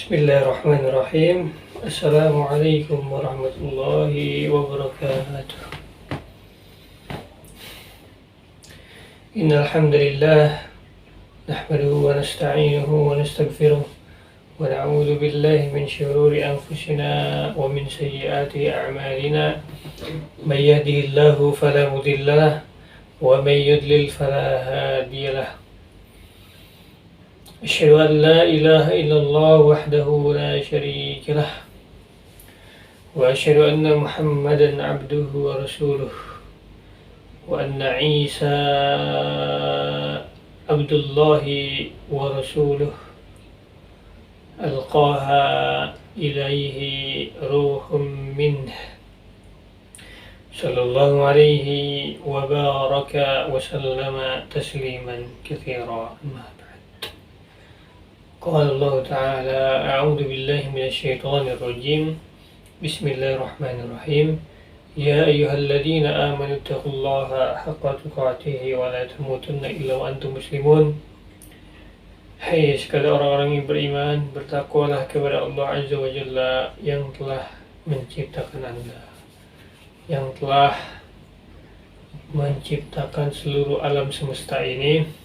Bismillahirrahmanirrahim. Assalamualaikum warahmatullahi wabarakatuh. Innal hamdalillah nahmaduhu wa nasta'inuhu wa nastaghfiruh wa na'udzu billahi min shururi anfusina wa min sayyiati a'malina. May yahdihillahu fala mudilla lahu wa may yudlil fala hadiya lahu. أشهد أن لا إله إلا الله وحده لا شريك له وأشهد أن محمدا عبده ورسوله وأن عيسى عبد الله ورسوله ألقاها إليه روح منه صلى الله عليه وبارك وسلم تسليما كثيرا. قال الله تعالى أعوذ بالله من الشيطان الرجيم بسم الله الرحمن الرحيم يا أيها الذين آمنوا اتقوا الله حق تقاته ولا تموتن إلا وأنتم مسلمون. Hai sekalian orang-orang yang beriman, bertakwalah kepada Allah Azza wa Jalla yang telah menciptakan Anda, yang telah menciptakan seluruh alam semesta ini.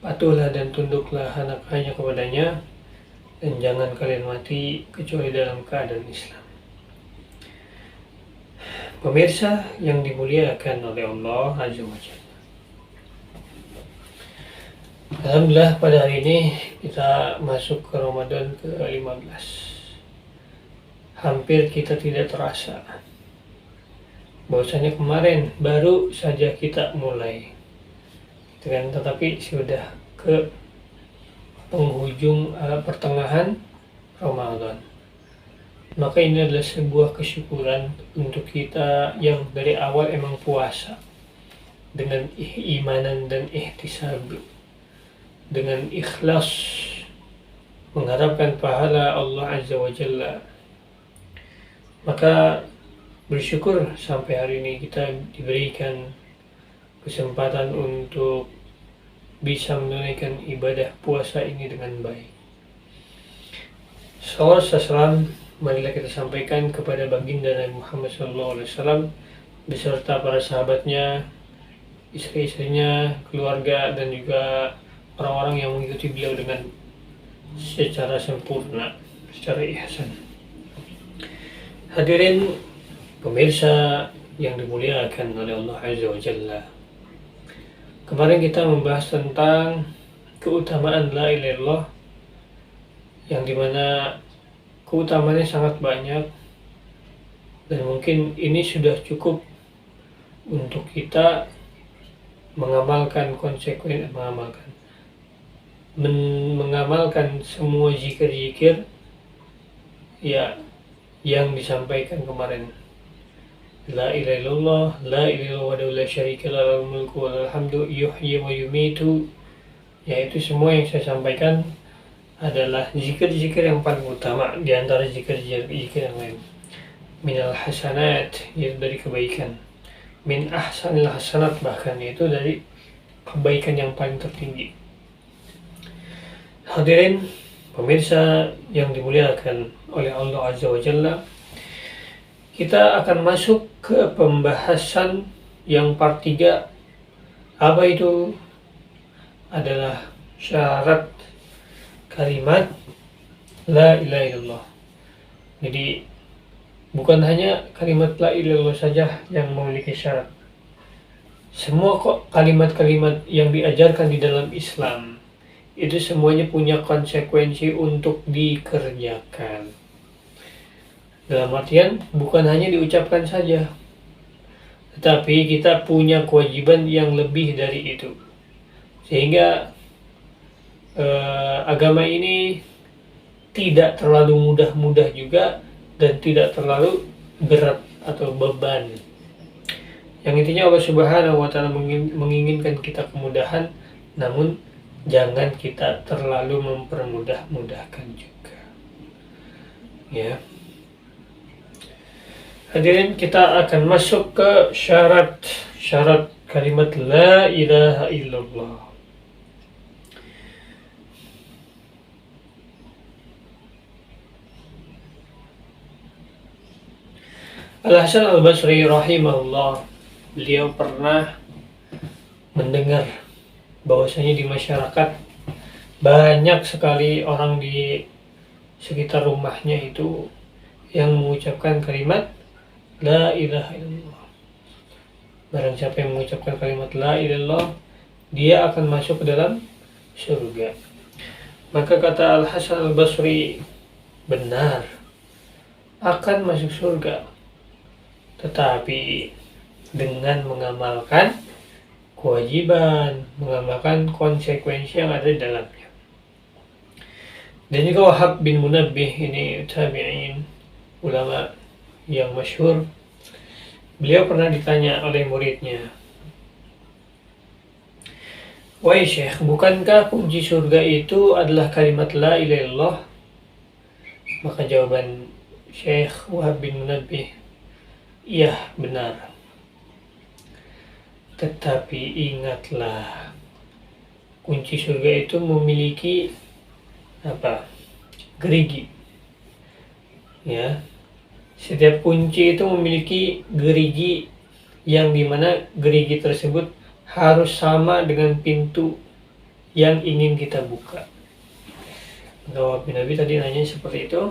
Patuhlah dan tunduklah hanya kepadanya, dan jangan kalian mati kecuali dalam keadaan Islam. Pemirsa yang dimuliakan oleh Allah Azza wa Jalla, alhamdulillah pada hari ini kita masuk ke Ramadan ke-15. Hampir kita tidak terasa bahwasanya kemarin baru saja kita mulai, tetapi sudah ke penghujung pertengahan Ramadan. Maka ini adalah sebuah kesyukuran untuk kita yang dari awal emang puasa dengan imanan dan ihtisab, dengan ikhlas mengharapkan pahala Allah Azza wa Jalla. Maka bersyukur sampai hari ini kita diberikan kesempatan untuk bisa menunaikan ibadah puasa ini dengan baik. Salam, marilah kita sampaikan kepada baginda Nabi Muhammad SAW beserta para sahabatnya, istri-istrinya, keluarga, dan juga orang-orang yang mengikuti beliau dengan secara sempurna, secara ihsan. Hadirin pemirsa yang dimuliakan oleh Allah Azza wa Jalla, kemarin kita membahas tentang keutamaan la ilaha illallah, yang dimana keutamaannya sangat banyak, dan mungkin ini sudah cukup untuk kita mengamalkan mengamalkan semua zikir-zikir ya yang disampaikan kemarin. La ilaha illallah, la ilaha wahdahu la syarika lah, lahul mulku wa lahul hamdu yuhyi wa yumitu. Yaitu semua yang saya sampaikan adalah zikir-zikir yang paling utama di antara zikir-zikir yang lain. Minal hasanat, yaitu dari kebaikan. Min ahsanil hasanat, bahkan yaitu dari kebaikan yang paling tertinggi. Hadirin pemirsa yang dimuliakan oleh Allah Azza wa Jalla, kita akan masuk ke pembahasan yang part 3. Apa itu? Adalah syarat kalimat la ilaha illallah. Jadi bukan hanya kalimat la ilaha illallah saja yang memiliki syarat. Semua kalimat-kalimat yang diajarkan di dalam Islam itu semuanya punya konsekuensi untuk dikerjakan. Dalam artian bukan hanya diucapkan saja, tetapi kita punya kewajiban yang lebih dari itu. Sehingga agama ini tidak terlalu mudah-mudah juga, dan tidak terlalu berat atau beban. Yang intinya Allah Subhanahu wa Ta'ala menginginkan kita kemudahan, namun jangan kita terlalu mempermudah-mudahkan juga. Ya. Hadirin, kita akan masuk ke syarat kalimat la ilaha illallah. Al-Hasan Al-Basri rahimahullah, beliau pernah mendengar bahwasanya di masyarakat banyak sekali orang di sekitar rumahnya itu yang mengucapkan kalimat La ilaha illallah. Barang siapa yang mengucapkan kalimat La ilaha illallah, dia akan masuk ke dalam surga. Maka kata Al-Hasan Al-Basri, benar, akan masuk surga, tetapi dengan mengamalkan kewajiban, mengamalkan konsekuensi yang ada di dalamnya. Dan juga Wahab bin Munabbih, ini tabi'in, ulama yang masyhur, beliau pernah ditanya oleh muridnya, "Wahai Syekh, bukankah kunci surga itu adalah kalimat La ilaha illallah?" Maka jawaban Syekh Wahab bin Munabbih, "Iya, benar. Tetapi ingatlah, kunci surga itu memiliki gerigi. Ya, setiap kunci itu memiliki gerigi yang dimana gerigi tersebut harus sama dengan pintu yang ingin kita buka." Wahab bin Nabi tadi nanya seperti itu.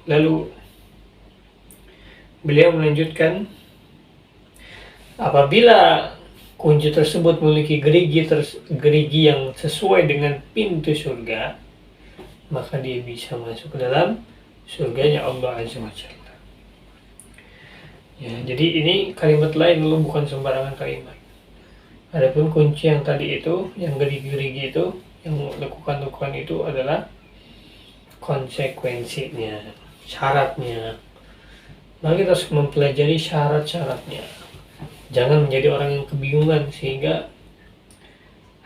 Lalu beliau melanjutkan, apabila kunci tersebut memiliki gerigi yang sesuai dengan pintu surga, maka dia bisa masuk ke dalam surganya Allah Azza wa Jalla. Ya, jadi ini kalimat lain lu bukan sembarangan kalimat. Adapun kunci yang tadi itu, yang gerigi-gerigi itu, yang lakukan itu adalah konsekuensinya, syaratnya. Maka kita harus mempelajari syarat-syaratnya. Jangan menjadi orang yang kebingungan sehingga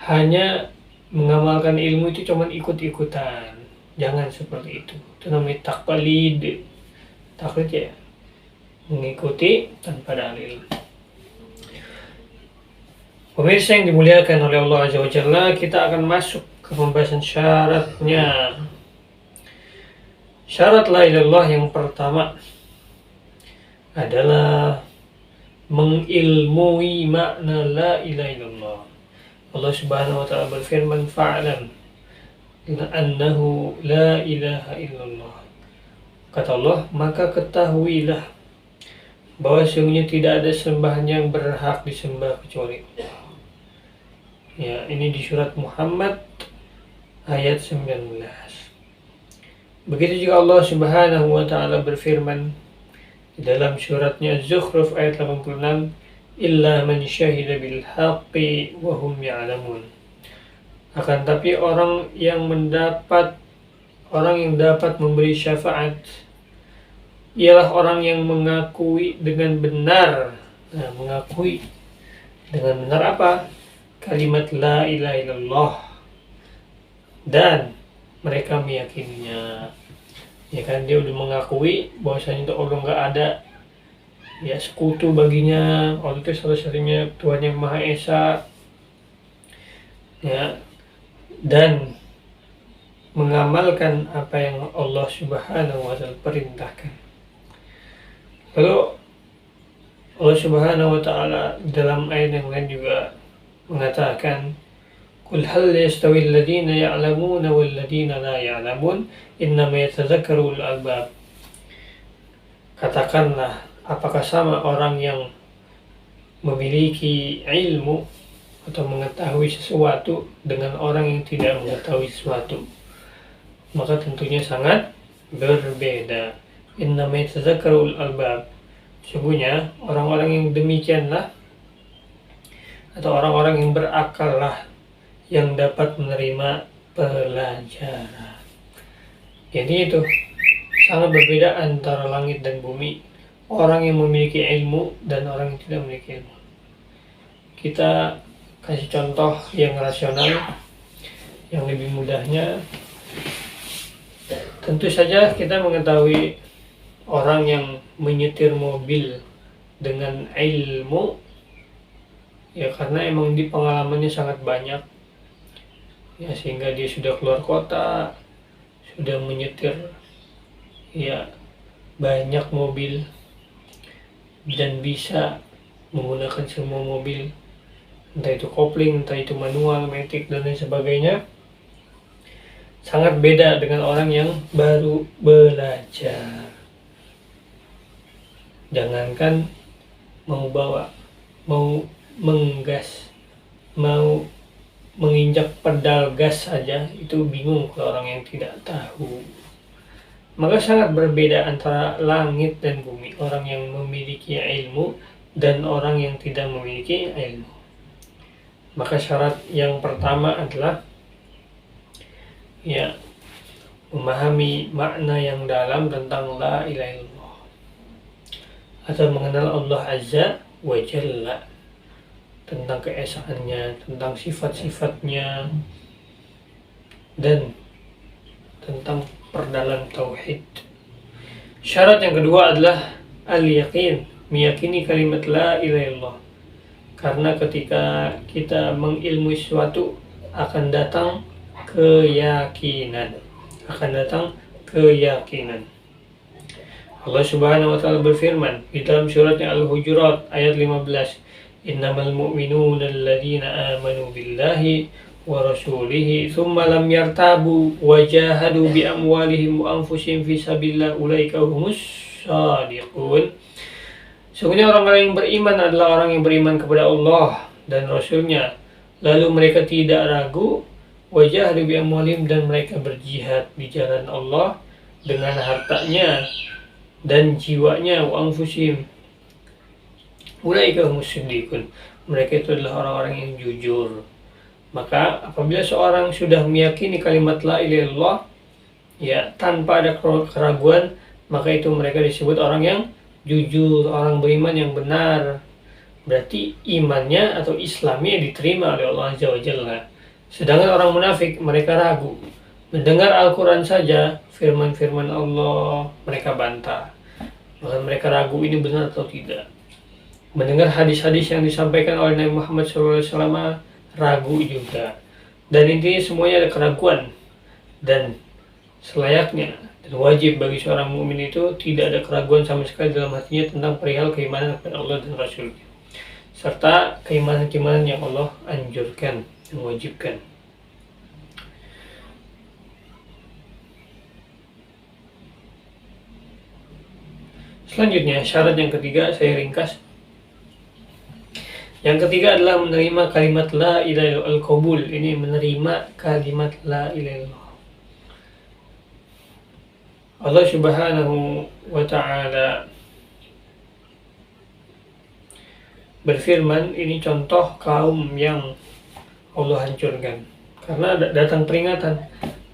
hanya mengamalkan ilmu itu cuma ikut-ikutan. Jangan seperti itu. Itu namanya taklid. Taklid ya, mengikuti tanpa dalil. Pemirsa yang dimuliakan oleh Allah Azza wa Jalla, kita akan masuk ke pembahasan syaratnya. Syarat La ilaha illallah yang pertama adalah mengilmui makna La ilaha illallah. Allah Subhanahu wa taala berfirman, "Fa'lam annahu la ilaha illallah." Kata Allah, maka ketahuilah bahwa sesungguhnya tidak ada sembahan yang berhak disembah kecuali Allah. Ya, ini di surat Muhammad ayat 19. Begitu juga Allah Subhanahu wa taala berfirman di dalam suratnya Az-Zukhruf ayat 86, "Illa man syahida bil haqqi wa hum ya'lamun." Akan tapi orang yang dapat memberi syafaat ialah orang yang mengakui dengan benar. Nah, mengakui dengan benar apa? Kalimat La ilaha illallah, dan mereka meyakininya. Ya kan, dia udah mengakui bahwasanya itu Allah nggak ada ya sekutu baginya, Allah itu satu-satunya Tuhan yang Maha Esa, ya, dan mengamalkan apa yang Allah Subhanahu wa taala perintahkan. Lalu Allah Subhanahu wa taala dalam ayat yang lain juga mengatakan, "Qul hal yastawi alladziina ya'lamuuna wal ladziina laa ya'lamuun, innama yatadzakkaru ulul albab." Katakanlah, apakah sama orang yang memiliki ilmu atau mengetahui sesuatu dengan orang yang tidak mengetahui sesuatu? Maka tentunya sangat berbeda. Innama yatadzakkaru ulul albab. Sesungguhnya orang-orang yang demikianlah, atau orang-orang yang berakal lah, yang dapat menerima pelajaran. Jadi itu sangat berbeda antara langit dan bumi, orang yang memiliki ilmu dan orang yang tidak memiliki ilmu. Kita kasih contoh yang rasional, yang lebih mudahnya. Tentu saja kita mengetahui orang yang menyetir mobil dengan ilmu, ya karena emang di pengalamannya sangat banyak, ya sehingga dia sudah keluar kota, sudah menyetir ya banyak mobil dan bisa menggunakan semua mobil, entah itu kopling, entah itu manual, matic, dan lain sebagainya, sangat beda dengan orang yang baru belajar. Jangankan mau bawa, mau menggas, mau menginjak pedal gas saja itu bingung kalau orang yang tidak tahu. Maka sangat berbeda antara langit dan bumi, orang yang memiliki ilmu dan orang yang tidak memiliki ilmu. Maka syarat yang pertama adalah ya memahami makna yang dalam tentang la ilaha illallah, atau mengenal Allah Azza wa Jalla, tentang keesaannya, tentang sifat-sifatnya, dan tentang perdalam tauhid. Syarat yang kedua adalah al-yaqin, meyakini kalimat la ilaha illallah. Karena ketika kita mengilmui sesuatu akan datang keyakinan. Allah Subhanahu wa taala berfirman di dalam surat Al-Hujurat ayat 15, innamal mu'minuna alladzina amanu billahi wa rasulihi thumma lam yartabu wa jahadu bi amwalihim wa anfusihim fi sabilillah ulaika humus shadiqun. Sesungguhnya orang-orang yang beriman adalah orang yang beriman kepada Allah dan Rasulnya, lalu mereka tidak ragu, wa jahadu bi amwalihim, dan mereka berjihad di jalan Allah dengan hartanya dan jiwanya, wa anfusihim ulaika humus shadiqun, mereka itu adalah orang-orang yang jujur. Maka apabila seorang sudah meyakini kalimat la ilaha illallah ya tanpa ada keraguan, maka itu mereka disebut orang yang jujur, orang beriman yang benar. Berarti imannya atau Islamnya diterima oleh Allah Azza wa Jalla. Sedangkan orang munafik, mereka ragu. Mendengar Al-Quran saja, firman-firman Allah, mereka bantah. Bahkan mereka ragu ini benar atau tidak. Mendengar hadis-hadis yang disampaikan oleh Nabi Muhammad SAW, ragu juga. Dan intinya semuanya ada keraguan. Dan selayaknya dan wajib bagi seorang mukmin itu tidak ada keraguan sama sekali dalam hatinya tentang perihal keimanan kepada Allah dan Rasul-Nya, serta keimanan-keimanan yang Allah anjurkan, yang wajibkan. Selanjutnya, syarat yang ketiga saya ringkas. Yang ketiga adalah menerima kalimat la ilaha illallah, al-qabul. Ini menerima kalimat la ilaha illallah. Allah Subhanahu wa ta'ala berfirman, ini contoh kaum yang Allah hancurkan. Karena datang peringatan,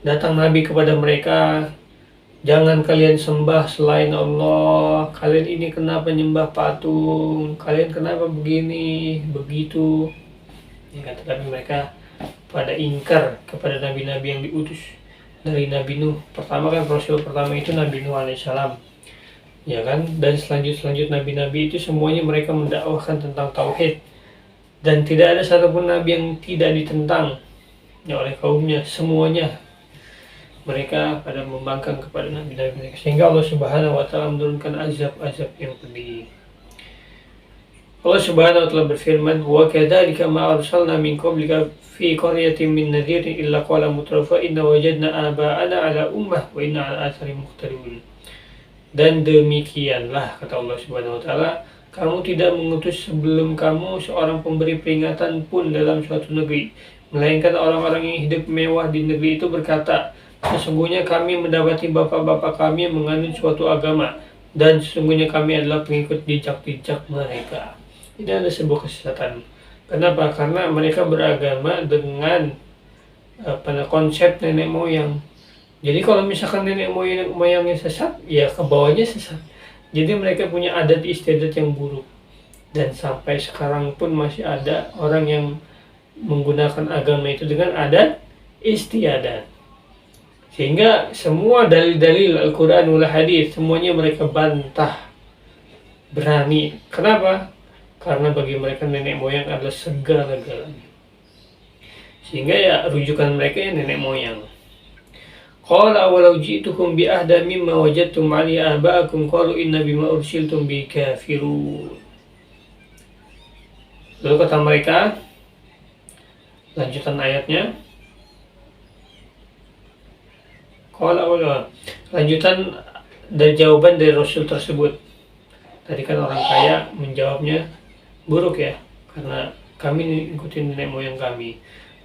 datang Nabi kepada mereka, jangan kalian sembah selain Allah, kalian ini kenapa nyembah patung, kalian kenapa begini, begitu. Ya, tetapi mereka pada ingkar kepada nabi-nabi yang diutus. Dari Nabi Nuh, pertama kan Rasul pertama itu Nabi Nuh alaihissalam, ya kan, dan selanjut nabi-nabi itu semuanya mereka mendakwahkan tentang tauhid, dan tidak ada satupun nabi yang tidak ditentang ya oleh kaumnya. Semuanya mereka pada membangkang kepada nabi-nabi mereka, sehingga Allah Subhanahu wa ta'ala menurunkan azab-azab yang pedih. Allah Subhanahu wa ta'ala berfirman, wa kadzalika ma arsalna min qablika fi qaryatin min nadhirin illa qala mutrafa inna wajadna aba'ana ala ummah wa inna ala atharihim muqtadun. Dan demikianlah, kata Allah Subhanahu wa ta'ala, kamu tidak mengutus sebelum kamu seorang pemberi peringatan pun dalam suatu negeri, melainkan orang-orang yang hidup mewah di negeri itu berkata, sesungguhnya kami mendapati bapak-bapak kami menganut suatu agama, dan sesungguhnya kami adalah pengikut jejak-jejak mereka. Ini adalah sebuah kesesatan. Kenapa? Karena mereka beragama dengan konsep nenek moyang. Jadi kalau misalkan nenek moyangnya sesat, ya ke bawahnya sesat. Jadi mereka punya adat istiadat yang buruk. Dan sampai sekarang pun masih ada orang yang menggunakan agama itu dengan adat istiadat. Sehingga semua dalil-dalil Al-Quran wal Hadis semuanya mereka bantah, berani. Kenapa? Karena bagi mereka nenek moyang adalah segala-galanya. Sehingga ya rujukan mereka ya nenek moyang. Qala walau ji'tukum bi ahda mimma wajadtum 'alaihi aba'akum qalu inna bima ursiltum bi kafirun. Lalu kata mereka, lanjutan ayatnya, lanjutan dari jawaban dari Rasul tersebut. Tadi kan orang kaya menjawabnya buruk ya, karena kami ngikutin nenek moyang kami.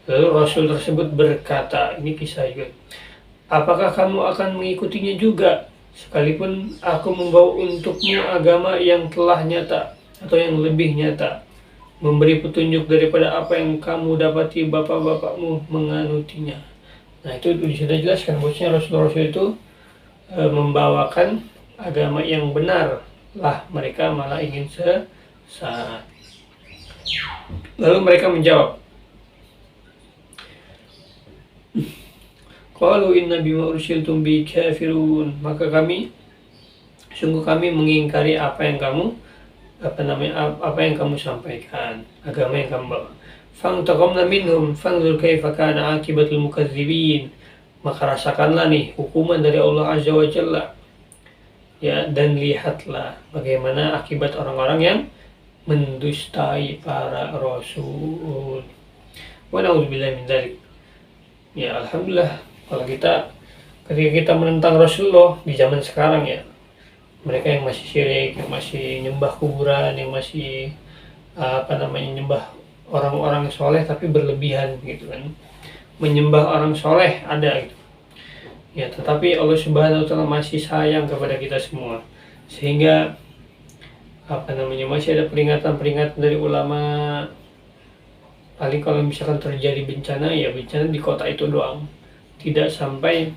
Lalu Rasul tersebut berkata, ini kisah juga, apakah kamu akan mengikutinya juga, sekalipun aku membawa untukmu agama yang telah nyata atau yang lebih nyata, memberi petunjuk daripada apa yang kamu dapati bapak-bapakmu menganutinya. Nah itu sudah jelaskan bahwasanya Rasul-Rasul itu membawakan agama yang benar lah, mereka malah ingin sesat. Lalu mereka menjawab, qalu inna bima ursiltum bi kafirun, maka sungguh kami mengingkari apa yang kamu sampaikan, agama yang kamu bawa. Fantaqamna minhum fanzur kaifa kana akibatul mukadzibin, maka rasakanlah nih hukuman dari Allah Azza wa Jalla ya, dan lihatlah bagaimana akibat orang-orang yang mendustai para rasul. Wa na'udzubillahi min dzalik. Ya alhamdulillah, kalau ketika kita menentang Rasulullah di zaman sekarang ya, mereka yang masih syirik, yang masih nyembah kuburan, yang masih nyembah orang-orang soleh tapi berlebihan gitu kan, menyembah orang soleh ada gitu ya, tetapi Allah Subhanahu wa Ta'ala masih sayang kepada kita semua, sehingga masih ada peringatan dari ulama. Paling kalau misalkan terjadi bencana, ya bencana di kota itu doang, tidak sampai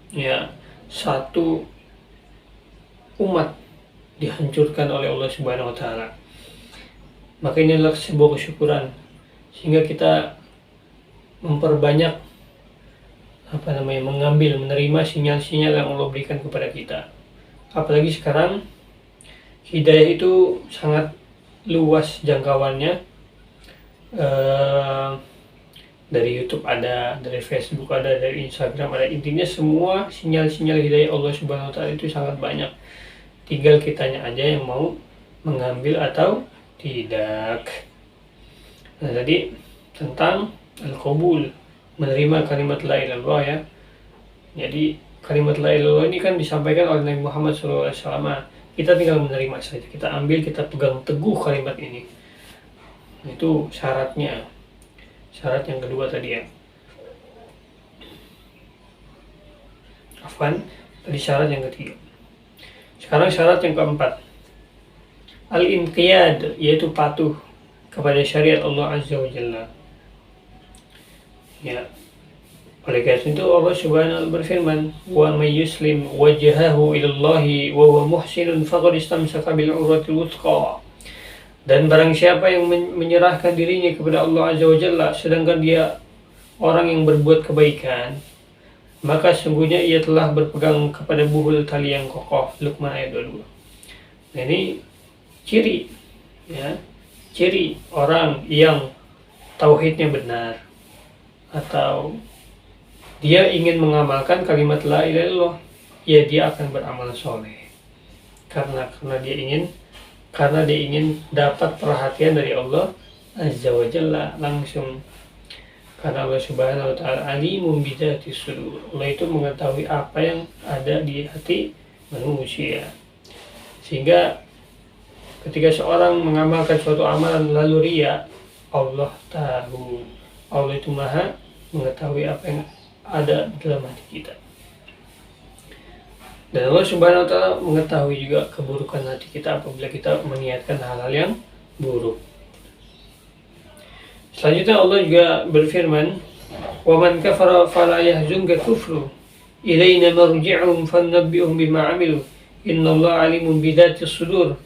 ya satu umat dihancurkan oleh Allah Subhanahu wa Ta'ala. Maka ini adalah sebuah kesyukuran, sehingga kita memperbanyak menerima sinyal-sinyal yang Allah berikan kepada kita. Apalagi sekarang hidayah itu sangat luas jangkauannya. Dari YouTube ada, dari Facebook ada, dari Instagram ada, intinya semua sinyal-sinyal hidayah Allah Subhanahu wa Ta'ala itu sangat banyak. Tinggal kitanya aja yang mau mengambil atau tidak. Nah tadi tentang al-qabul, menerima kalimat la ilaha illallah ya. Jadi kalimat la ilaha illallah ini kan disampaikan oleh Nabi Muhammad SAW. Kita tinggal menerima saja, kita ambil, kita pegang teguh kalimat ini. Itu syaratnya. Syarat yang kedua tadi ya. Tadi syarat yang ketiga. Sekarang syarat yang keempat. Al-inqiyad, yaitu patuh kepada syariat Allah Azza wa Jalla. Ya. Oleh karena itu Allah Subhanahu wa Ta'ala berfirman, "Wa may yuslim wajhahu ila Allah wa huwa muhsinun faqad istamsaka bil urwatil wuthqa." Dan barang siapa yang menyerahkan dirinya kepada Allah Azza wa Jalla sedangkan dia orang yang berbuat kebaikan, maka sungguhnya ia telah berpegang kepada buhul tali yang kokoh. Luqman ayat 22. Nah ini ciri ya, ciri orang yang tauhidnya benar atau dia ingin mengamalkan kalimat la ilaha illallah, ya dia akan beramal soleh karena dia ingin dapat perhatian dari Allah Azza wa Jalla langsung. Karena Allah Subhanahu wa Ta'ala alimun bidzati sudur, Allah itu mengetahui apa yang ada di hati manusia, sehingga ketika seorang mengamalkan suatu amalan lalu riya, Allah tahu, Allah itu maha mengetahui apa yang ada dalam hati kita. Dan Allah Subhanahu wa Ta'ala mengetahui juga keburukan hati kita apabila kita meniatkan hal-hal yang buruk. Selanjutnya Allah juga berfirman, "Wa man kafara fala yahzunka kufru, ilaina marji'uhum fanabbi'uhum bima 'amilu, innallaha 'alimun bidzati sudur,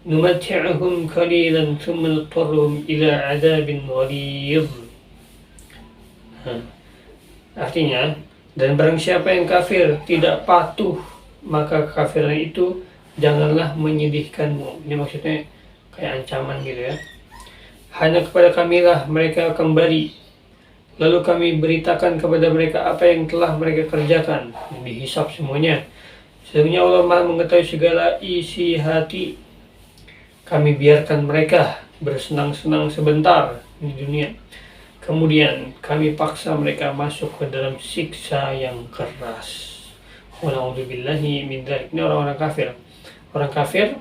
numatti'uhum qalilan thumma naضطرهم ila 'adzabin ghalidh." Artinya, dan barang siapa yang kafir tidak patuh, maka kekafiran itu janganlah menyedihkanmu. Ini maksudnya kayak ancaman gitu ya. Hanya kepada kamilah mereka kembali, lalu kami beritakan kepada mereka apa yang telah mereka kerjakan, dihisap semuanya. Sesungguhnya Allah Maha mengetahui segala isi hati. Kami biarkan mereka bersenang-senang sebentar di dunia, kemudian kami paksa mereka masuk ke dalam siksa yang keras. Wala'udzubillahi min dzalik. Ini orang-orang kafir. Orang kafir,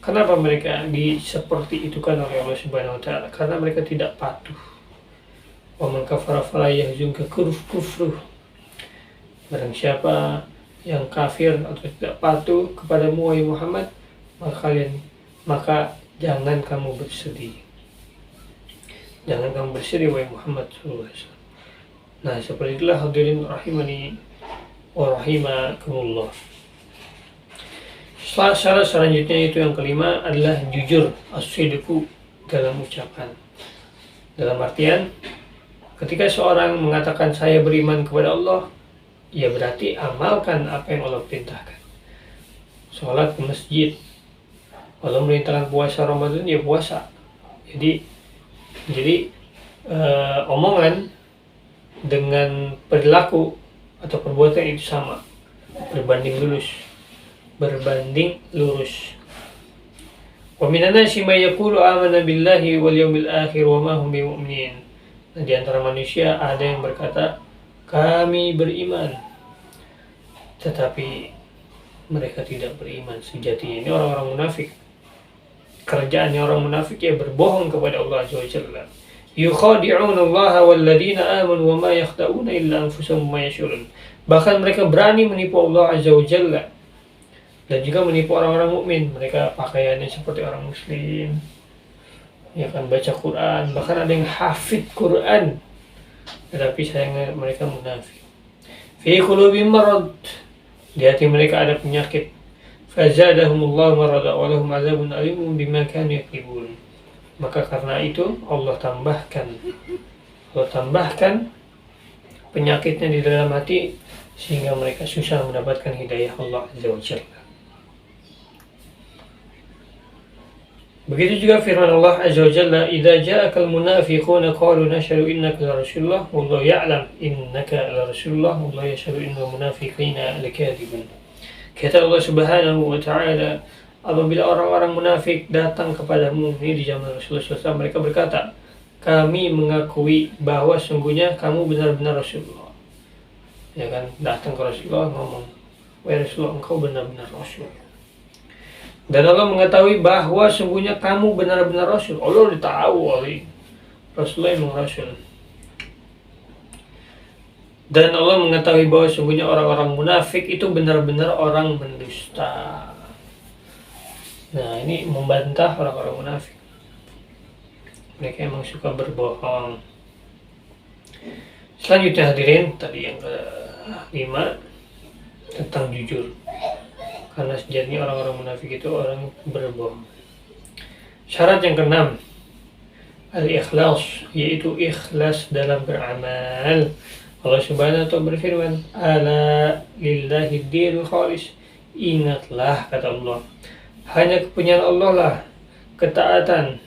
kenapa mereka seperti itu kan oleh Allah Subhanahu wa taala? Karena mereka tidak patuh. Wa man kafara fala yahzunka kufruh. Barang siapa yang kafir atau tidak patuh kepadamu wahai Muhammad, maka jangan kamu bersedih. Jangan kamu bersedih wahai Muhammad sallallahu alaihi wasallam. Nah, seperti itulah hadirin rahimani wa rahimakumullah. Syarat selanjutnya itu yang kelima adalah jujur, as-sidqu dalam ucapan. Dalam artian, ketika seorang mengatakan saya beriman kepada Allah, ya berarti amalkan apa yang Allah perintahkan. Sholat ke masjid. Allah merintahkan puasa Ramadan, ya puasa. Jadi omongan dengan perilaku atau perbuatan itu sama, berbanding lurus. Wa minan nasi may yaqulu amanna billahi wal yawmil akhir wa ma hum bimu'minin. Nah, di antara manusia ada yang berkata kami beriman, tetapi mereka tidak beriman sejatinya. Ini orang-orang munafik. Kerjaannya orang munafik ya berbohong kepada Allah Azza wa Jalla. Yukhadi'una Allah wal ladina amanu wa ma yakhda'una illa anfusahum ma yash'urun. Bahkan mereka berani menipu Allah Azza wa Jalla dan juga menipu orang-orang mukmin. Mereka pakaiannya seperti orang muslim, ya kan, baca Quran, bahkan ada yang hafid Quran, tetapi sayangnya mereka munafik. Fi qulubihim marad, di hati mereka ada penyakit. Fazadahumullahu marada wa lahum azabun alim bima kanu yaktubun. Maka karena itu Allah tambahkan penyakitnya di dalam hati sehingga mereka susah mendapatkan hidayah Allah Azza wa Jalla. Begitu juga firman Allah Azza wa Jalla, "Idza ja'akal munafiquna qalu nashhadu innaka la rasulullah wallahu ya'lam innaka la rasulullah wallahu yashhadu innal munafiqina lakadzibun." Kata Allah Subhanahu wa taala, apabila orang-orang munafik datang kepadamu, ini di zaman Rasulullah SAW, mereka berkata, kami mengakui bahwa sungguhnya kamu benar-benar Rasulullah. Ya kan, datang ke Rasulullah ngomong, wahai Rasulullah, engkau benar-benar Rasul. Dan Allah mengetahui bahwa sungguhnya kamu benar-benar Rasul. Allah udah tahu Rasulullah memang Rasul. Dan Allah mengetahui bahwa sungguhnya orang-orang munafik itu benar-benar orang mendusta. Nah, ini membantah orang-orang munafik. Mereka emang suka berbohong. Selanjutnya hadirin, tadi yang ke-5 tentang jujur. Karena sejatinya orang-orang munafik itu orang berbohong. Syarat yang ke-6 al-ikhlas, yaitu ikhlas dalam beramal. Allah Subhanahu wa ta'ala berfirman, ala lillahi dinul khalis. Ingatlah, kata Allah, hanya kepunyaan Allah lah ketaatan,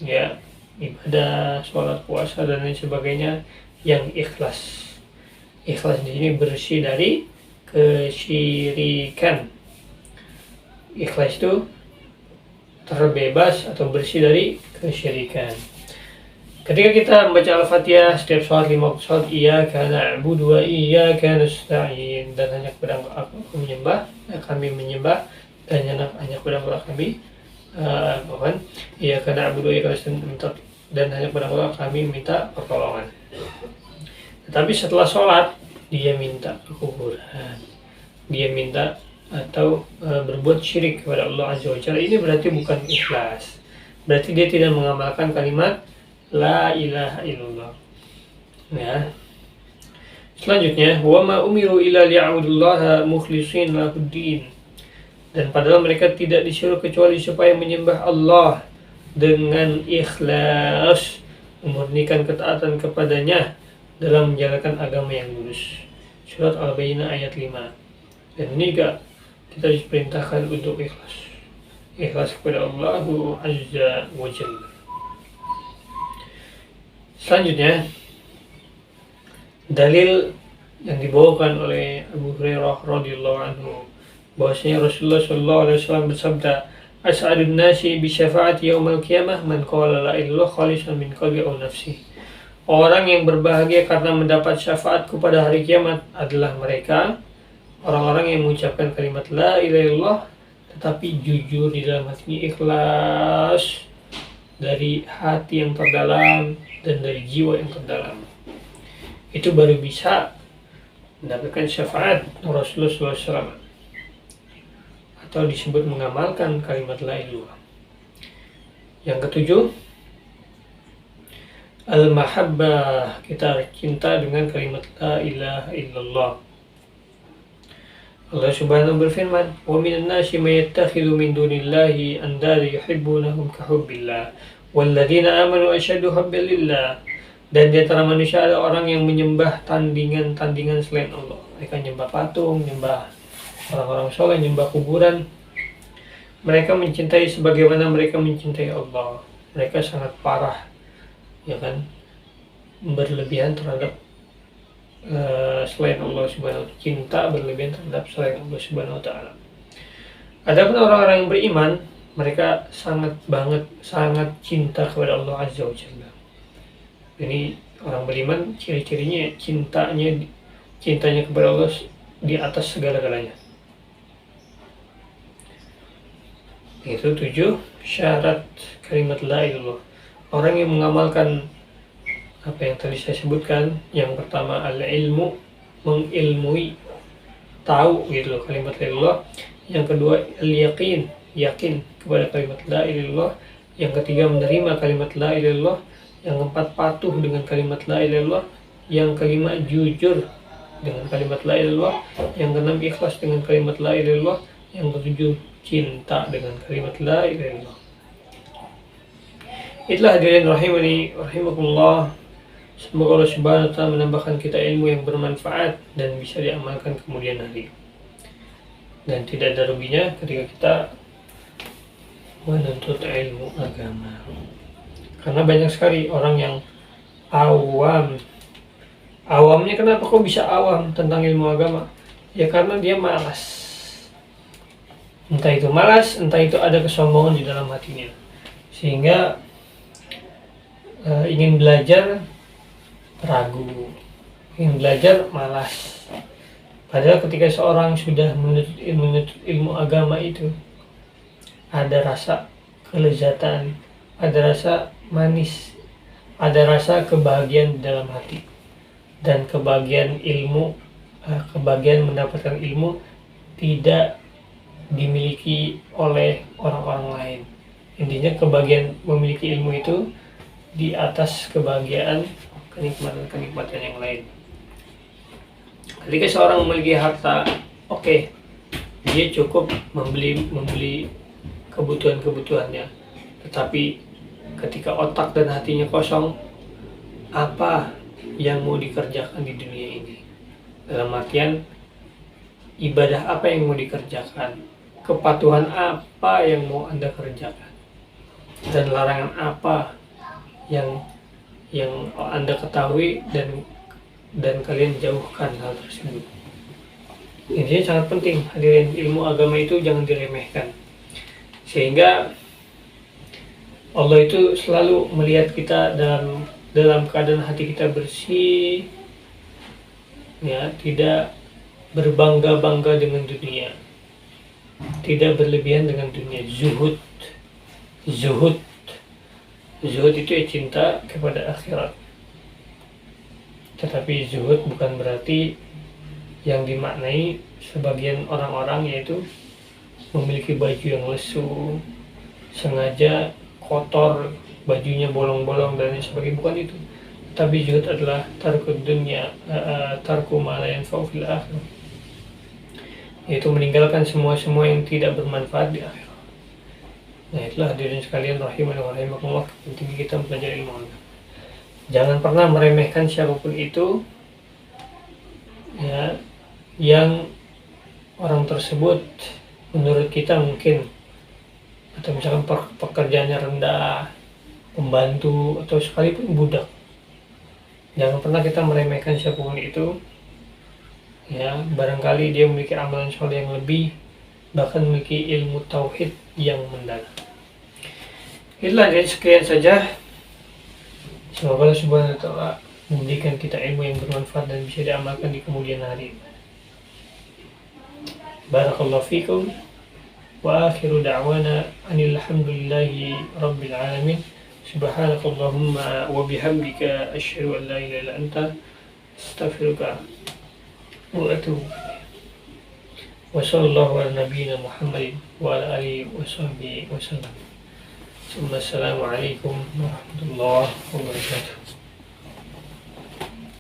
ya, ibadah, sholat, puasa dan lain sebagainya yang ikhlas. Ikhlas di sini bersih dari kesyirikan. Ikhlas itu terbebas atau bersih dari kesyirikan. Ketika kita membaca Al-Fatihah setiap sholat 5 waktu sholat, iyyaka na'budu wa iyyaka nasta'in, dan hanya kepada Engkau menyembah, kami menyembah, dan hanya kepada Engkau kami iyyaka na'budu wa iyyaka nasta'in, dan hanya kepada Engkau kami minta pertolongan. Tetapi setelah sholat dia minta kekufuran, dia minta atau berbuat syirik kepada Allah Azza wa Jalla. Ini berarti bukan ikhlas. Berarti dia tidak mengamalkan kalimat la ilaha illallah. Ya. Selanjutnya, wa ma umiru illa liya'budullaha mukhlishin lahuddin. Dan padahal mereka tidak disuruh kecuali supaya menyembah Allah dengan ikhlas, memurnikan ketaatan kepadanya dalam menjalankan agama yang lurus. Surat Al-Bayyinah ayat 5. Dan ini juga kita diperintahkan untuk ikhlas. Ikhlas kepada Allah Azza wa Jalla. Selanjutnya, Dalil yang dibawakan oleh Abu Hurairah radhiyallahu anhu bahwasanya Rasulullah sallallahu alaihi wasallam bersabda, "As'adun nasi bi syafaati yaumil qiyamah man qala la ilaha illallah khalisan min qalbi aw nafsi." Orang yang berbahagia karena mendapat syafaatku pada hari kiamat adalah mereka orang-orang yang mengucapkan kalimat la ilaha illallah tetapi jujur di dalam hatinya, ikhlas dari hati yang terdalam dan dari jiwa yang terdalam. Itu baru bisa mendapatkan syafaat Rasulullah SAW atau disebut mengamalkan kalimat la ilaha illallah. Yang ketujuh, al-mahabbah, kita cinta dengan kalimat la ilaha illallah. Allah Subhanahu berfirman, "Wa minan nasi may yattakhidhu min dunillahi andada yuhibbunahum ka hubbillah, walladzina amanu asyaddu hubban lillah." Dan di antara manusia ada orang yang menyembah tandingan-tandingan selain Allah. Mereka menyembah patung, menyembah orang-orang soleh, menyembah kuburan. Mereka mencintai sebagaimana mereka mencintai Allah. Mereka sangat parah, ya kan, berlebihan terhadap selain Allah Subhanahu wa ta'ala, cinta berlebihan terhadap selain Allah Subhanahu wa ta'ala. Adapun orang-orang yang beriman, mereka sangat cinta kepada Allah Azza wa Jalla. Ini orang beriman ciri-cirinya cintanya kepada Allah di atas segala-galanya. Itu 7 syarat kalimat la ilaha illallah. Orang yang mengamalkan apa yang tadi saya sebutkan, yang pertama al-ilmu, mengilmui, tahu gitu loh kalimat la ilaha illallah. Yang kedua al-yaqin, yakin kepada kalimat la ilaha illallah. Yang ketiga menerima kalimat la ilaha illallah. Yang keempat patuh dengan kalimat la ilaha illallah. Yang kelima jujur dengan kalimat la ilaha illallah. Yang keenam ikhlas dengan kalimat la ilaha illallah. Yang ketujuh cinta dengan kalimat la ilaha illallah. Itulah hadirin rahimani rahimakumullah. Semoga Allah Subhanahu wa ta'ala menambahkan kita ilmu yang bermanfaat dan bisa diamalkan kemudian hari. Dan tidak ada ruginya ketika kita menuntut ilmu agama. Karena banyak sekali orang yang awam. Awamnya kenapa kok bisa awam tentang ilmu agama? Ya karena dia malas. Entah itu malas, entah itu ada kesombongan di dalam hatinya. Sehingga ingin belajar ragu, ingin belajar malas. Padahal ketika seorang sudah menuntut ilmu agama itu, ada rasa kelezatan, ada rasa manis, ada rasa kebahagiaan di dalam hati. Dan kebahagiaan mendapatkan ilmu tidak dimiliki oleh orang-orang lain. Intinya kebahagiaan memiliki ilmu itu di atas kebahagiaan kenikmatan yang lain. Ketika seorang memiliki harta, oke, dia cukup membeli kebutuhannya. Tetapi ketika otak dan hatinya kosong, apa yang mau dikerjakan di dunia ini? Dalam artian ibadah apa yang mau dikerjakan? Kepatuhan apa yang mau Anda kerjakan? Dan larangan apa yang Anda ketahui dan kalian jauhkan hal tersebut. Intinya sangat penting hadirin, ilmu agama itu jangan diremehkan. Sehingga Allah itu selalu melihat kita dalam keadaan hati kita bersih, ya, tidak berbangga-bangga dengan dunia, tidak berlebihan dengan dunia, zuhud itu ya cinta kepada akhirat. Tetapi zuhud bukan berarti yang dimaknai sebagian orang-orang yaitu memiliki baju yang lesu, sengaja kotor, bajunya bolong-bolong dan sebagainya, bukan itu. Tapi zuhud adalah tarku dunya, tarku ma la yanfa'u fil akhirah, yaitu meninggalkan semua yang tidak bermanfaat di akhirat. Nah, itulah hadirin sekalian rahimani wa rahimakumullah, pentingnya kita mempelajari ilmu agama. Jangan pernah meremehkan siapapun itu, ya, yang orang tersebut menurut kita mungkin, atau misalkan pekerjaannya rendah, pembantu atau sekalipun budak. Jangan pernah kita meremehkan siapapun itu. Ya, barangkali dia memiliki amalan soleh yang lebih, bahkan memiliki ilmu tauhid yang mendalam. Itulah guys, sekian saja. Semoga Allah Subhanahu wa taala memberikan kita ilmu yang bermanfaat dan bisa diamalkan di kemudian hari. Barakallahu fikum wa akhiru da'wana anil hamdulillahi rabbil alamin. Subhanakallahumma wa bihamdika asyhadu an la ilaha illa anta astaghfiruka wa atubu ilaik. Wa sallallahu ala nabiyyina Muhammadin wa ala alihi wa sahbihi wa sallam. Assalamualaikum warahmatullahi wabarakatuh.